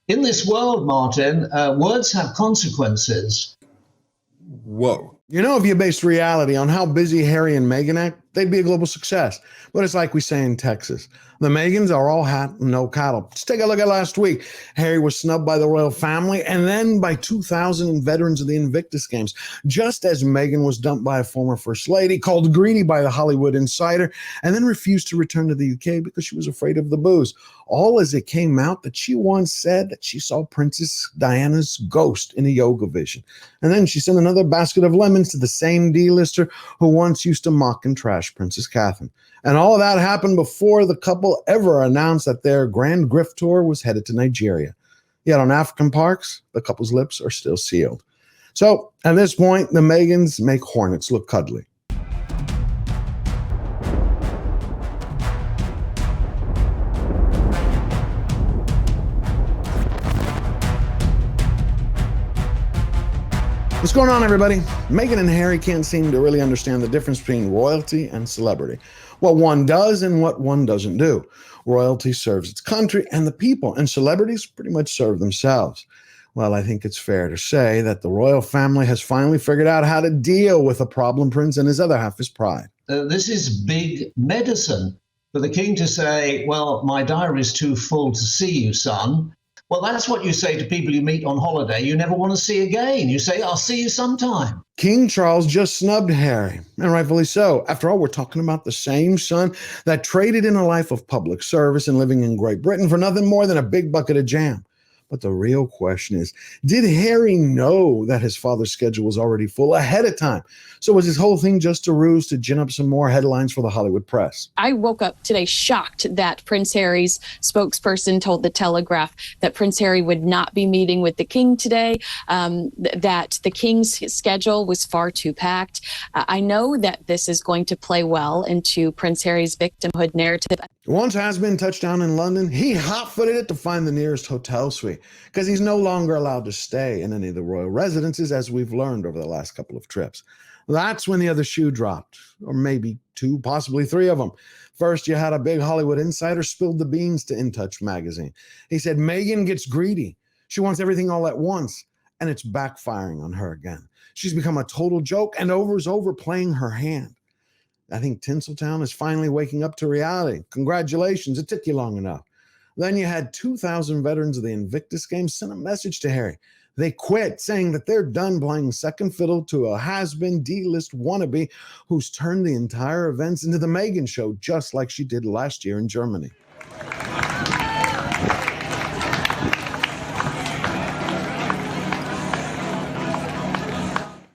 In this world, Martin, words have consequences. Whoa. You know, if you based reality on how busy Harry and Meghan act, they'd be a global success. But it's like we say in Texas. The Meghans are all hat, no cattle. Just take a look at last week. Harry was snubbed by the royal family and then by 2,000 veterans of the Invictus Games, just as Meghan was dumped by a former first lady, called greedy by the Hollywood insider, and then refused to return to the UK because she was afraid of the booze. All as it came out that she once said that she saw Princess Diana's ghost in a yoga vision. And then she sent another basket of lemons to the same D-lister who once used to mock and trash Princess Catherine. And all of that happened before the couple ever announced that their grand grift tour was headed to Nigeria. Yet on African parks, the couple's lips are still sealed. So at this point, the Meghans make hornets look cuddly. What's going on, everybody? Meghan and Harry can't seem to really understand the difference between royalty and celebrity. What one does and what one doesn't do. Royalty serves its country and the people, and celebrities pretty much serve themselves. Well, I think it's fair to say that the royal family has finally figured out how to deal with a problem prince and his other half, his pride. This is big medicine for the king to say, well, my diary is too full to see you, son. Well, that's what you say to people you meet on holiday you never want to see again. You say, I'll see you sometime. King Charles just snubbed Harry, and rightfully so. After all, we're talking about the same son that traded in a life of public service and living in Great Britain for nothing more than a big bucket of jam. But the real question is, did Harry know that his father's schedule was already full ahead of time? So was this whole thing just a ruse to gin up some more headlines for the Hollywood press? I woke up today shocked that Prince Harry's spokesperson told The Telegraph that Prince Harry would not be meeting with the king today, that the king's schedule was far too packed. I know that this is going to play well into Prince Harry's victimhood narrative. Once has-been touched down in London, he hot-footed it to find the nearest hotel suite because he's no longer allowed to stay in any of the royal residences, as we've learned over the last couple of trips. That's when the other shoe dropped, or maybe two, possibly three of them. First, you had a big Hollywood insider spilled the beans to In Touch magazine. He said Meghan gets greedy. She wants everything all at once, and it's backfiring on her again. She's become a total joke and is overplaying her hand. I think Tinseltown is finally waking up to reality. Congratulations, it took you long enough. Then you had 2,000 veterans of the Invictus Games send a message to Harry. They quit, saying that they're done playing second fiddle to a has-been D-list wannabe who's turned the entire events into the Meghan show, just like she did last year in Germany.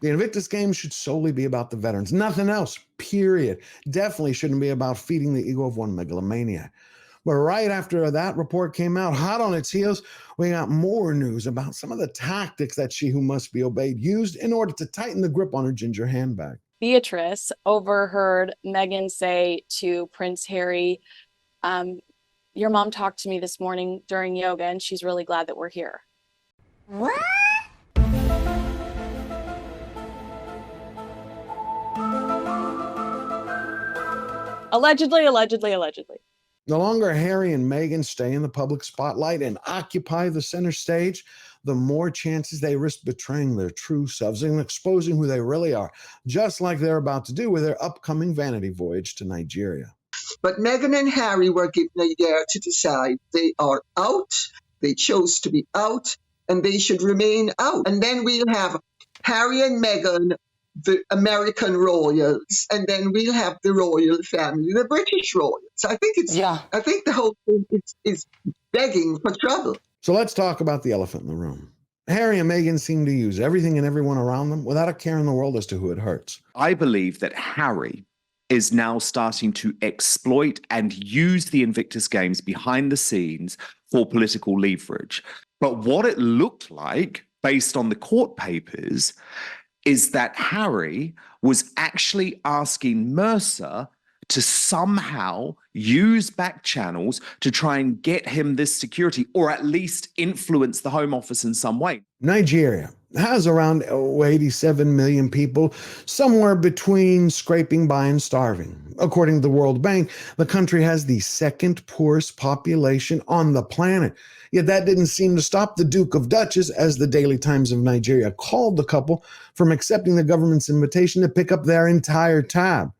The Invictus Games should solely be about the veterans, nothing else, period. Definitely shouldn't be about feeding the ego of one megalomaniac. But right after that report came out, hot on its heels, we got more news about some of the tactics that she who must be obeyed used in order to tighten the grip on her ginger handbag. Beatrice overheard Meghan say to Prince Harry, your mom talked to me this morning during yoga, and she's really glad that we're here. What? Allegedly. The longer Harry and Meghan stay in the public spotlight and occupy the center stage, the more chances they risk betraying their true selves and exposing who they really are, just like they're about to do with their upcoming vanity voyage to Nigeria. But Meghan and Harry were given a year to decide. They are out, they chose to be out, and they should remain out. And then we'll have Harry and Meghan, the American royals, and then we'll have the royal family, the British royals. I think the whole thing is begging for trouble. So let's talk about the elephant in the room. Harry and Meghan seem to use everything and everyone around them without a care in the world as to who it hurts. I believe that Harry is now starting to exploit and use the Invictus Games behind the scenes for political leverage. But what it looked like, based on the court papers, is that Harry was actually asking Mercer to somehow use back channels to try and get him this security, or at least influence the Home Office in some way. Nigeria. has around 87 million people, somewhere between scraping by and starving. According to the World Bank, the country has the second poorest population on the planet. Yet that didn't seem to stop the Duke of Duchess, as the Daily Times of Nigeria called the couple, from accepting the government's invitation to pick up their entire tab.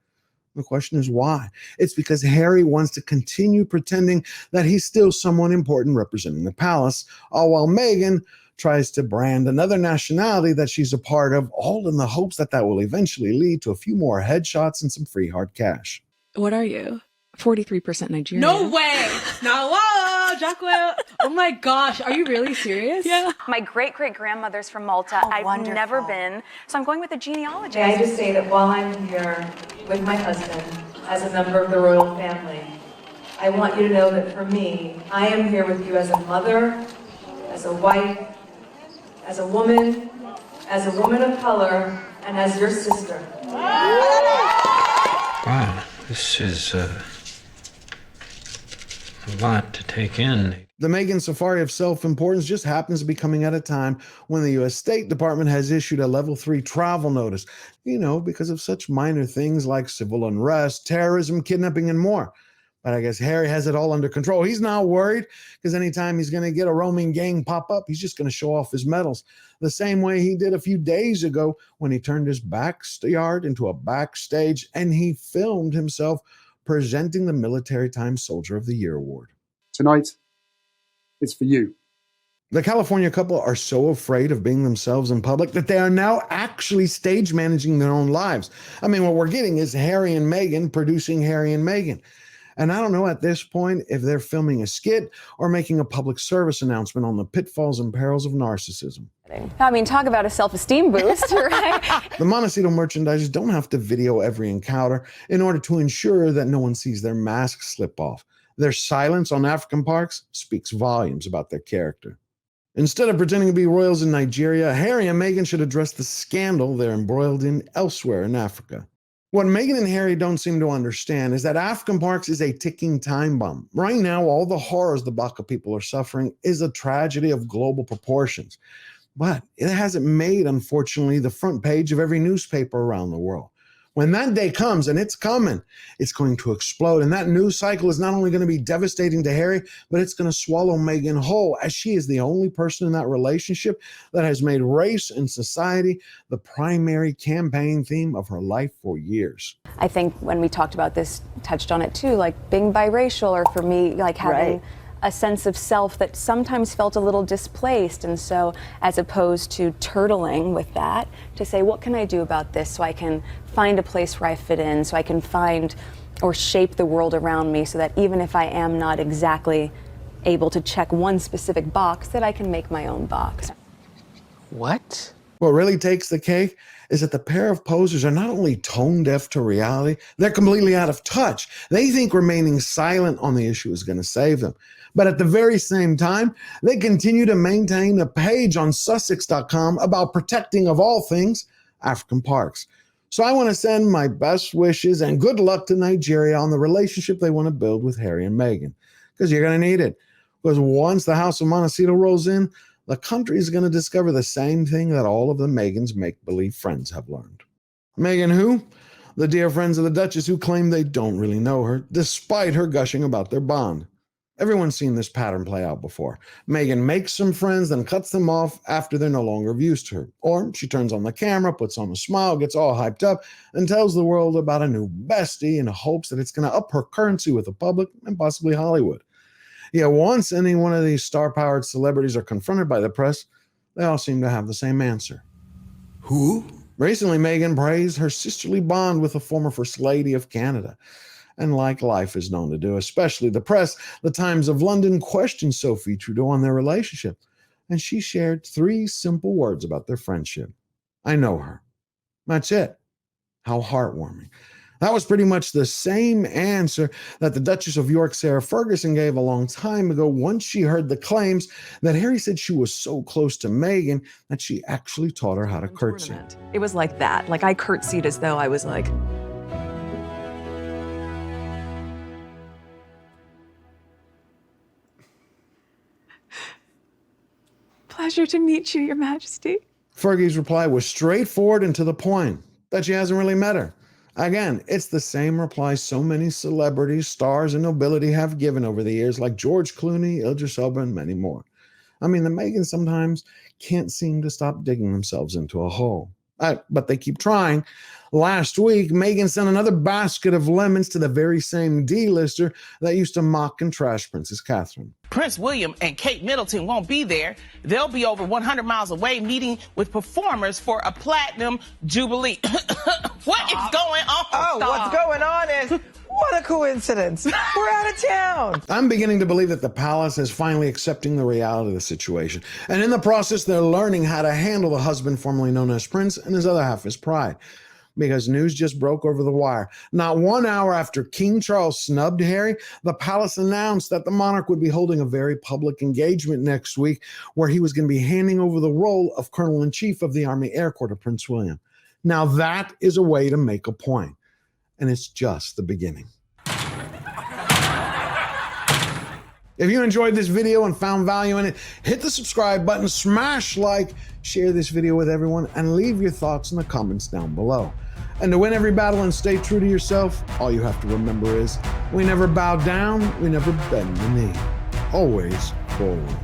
The question is why? It's because Harry wants to continue pretending that he's still someone important representing the palace, all while Meghan tries to brand another nationality that she's a part of, all in the hopes that that will eventually lead to a few more headshots and some free hard cash. What are you? 43% Nigerian. No way! No, whoa, Jacqueline. Oh my gosh, are you really serious? Yeah. My great-great-grandmother's from Malta. I've wonderful. never been, so I'm going with a genealogist. May I just say that while I'm here with my husband as a member of the royal family, I want you to know that for me, I am here with you as a mother, as a wife, as a woman of color, and as your sister. Wow, this is a lot to take in. The Meghan safari of self-importance just happens to be coming at a time when the U.S. State Department has issued a level 3 travel notice, because of such minor things like civil unrest, terrorism, kidnapping, and more. But I guess Harry has it all under control. He's not worried, because anytime he's going to get a roaming gang pop up, he's just going to show off his medals. The same way he did a few days ago when he turned his backyard into a backstage and he filmed himself presenting the Military Times Soldier of the Year award. Tonight, it's for you. The California couple are so afraid of being themselves in public that they are now actually stage managing their own lives. I mean, what we're getting is Harry and Meghan producing Harry and Meghan. And I don't know at this point if they're filming a skit or making a public service announcement on the pitfalls and perils of narcissism. I mean, talk about a self-esteem boost, right? The Montecito merchandisers don't have to video every encounter in order to ensure that no one sees their mask slip off. Their silence on African parks speaks volumes about their character. Instead of pretending to be royals in Nigeria, Harry and Meghan should address the scandal they're embroiled in elsewhere in Africa. What Meghan and Harry don't seem to understand is that African parks is a ticking time bomb. Right now, all the horrors the Baka people are suffering is a tragedy of global proportions. But it hasn't made, unfortunately, the front page of every newspaper around the world. When that day comes, and it's coming, it's going to explode. And that news cycle is not only going to be devastating to Harry, but it's going to swallow Meghan whole, as she is the only person in that relationship that has made race and society the primary campaign theme of her life for years. I think when we talked about this, touched on it too, like being biracial, or for me, like having a sense of self that sometimes felt a little displaced. And so as opposed to turtling with that, to say, what can I do about this so I can find a place where I fit in, so I can find or shape the world around me, so that even if I am not exactly able to check one specific box, that I can make my own box. What? What really takes the cake is that the pair of posers are not only tone deaf to reality, they're completely out of touch. They think remaining silent on the issue is going to save them. But at the very same time, they continue to maintain a page on Sussex.com about protecting, of all things, African parks. So I want to send my best wishes and good luck to Nigeria on the relationship they want to build with Harry and Meghan, because you're going to need it. Because once the House of Montecito rolls in, the country is going to discover the same thing that all of the Meghan's make-believe friends have learned. Meghan who? The dear friends of the Duchess who claim they don't really know her, despite her gushing about their bond. Everyone's seen this pattern play out before. Meghan makes some friends, then cuts them off after they're no longer of use to her. Or she turns on the camera, puts on a smile, gets all hyped up, and tells the world about a new bestie in hopes that it's going to up her currency with the public and possibly Hollywood. Yet once any one of these star-powered celebrities are confronted by the press, they all seem to have the same answer. Who? Recently, Meghan praised her sisterly bond with the former First Lady of Canada. And like life is known to do, especially the press, the Times of London questioned Sophie Trudeau on their relationship. And she shared 3 simple words about their friendship. I know her. That's it. How heartwarming. That was pretty much the same answer that the Duchess of York, Sarah Ferguson, gave a long time ago once she heard the claims that Harry said she was so close to Meghan that she actually taught her how to curtsy. It was like that. Like I curtsied as though I was like... Pleasure to meet you, Your Majesty. Fergie's reply was straightforward and to the point, that she hasn't really met her. Again, it's the same reply so many celebrities, stars, and nobility have given over the years, like George Clooney, Idris Elba, and many more. I mean, the Meghans sometimes can't seem to stop digging themselves into a hole. But they keep trying. Last week, Meghan sent another basket of lemons to the very same D-lister that used to mock and trash Princess Catherine. Prince William and Kate Middleton won't be there. They'll be over 100 miles away meeting with performers for a platinum jubilee. What is going on? Oh, what's going on is... What a coincidence. We're out of town. I'm beginning to believe that the palace is finally accepting the reality of the situation. And in the process, they're learning how to handle the husband formerly known as Prince and his other half, his pride. Because news just broke over the wire. Not 1 hour after King Charles snubbed Harry, the palace announced that the monarch would be holding a very public engagement next week where he was going to be handing over the role of Colonel-in-Chief of the Army Air Corps to Prince William. Now that is a way to make a point. And it's just the beginning. If you enjoyed this video and found value in it, hit the subscribe button, smash like, share this video with everyone, and leave your thoughts in the comments down below. And to win every battle and stay true to yourself, all you have to remember is, we never bow down, we never bend the knee. Always forward.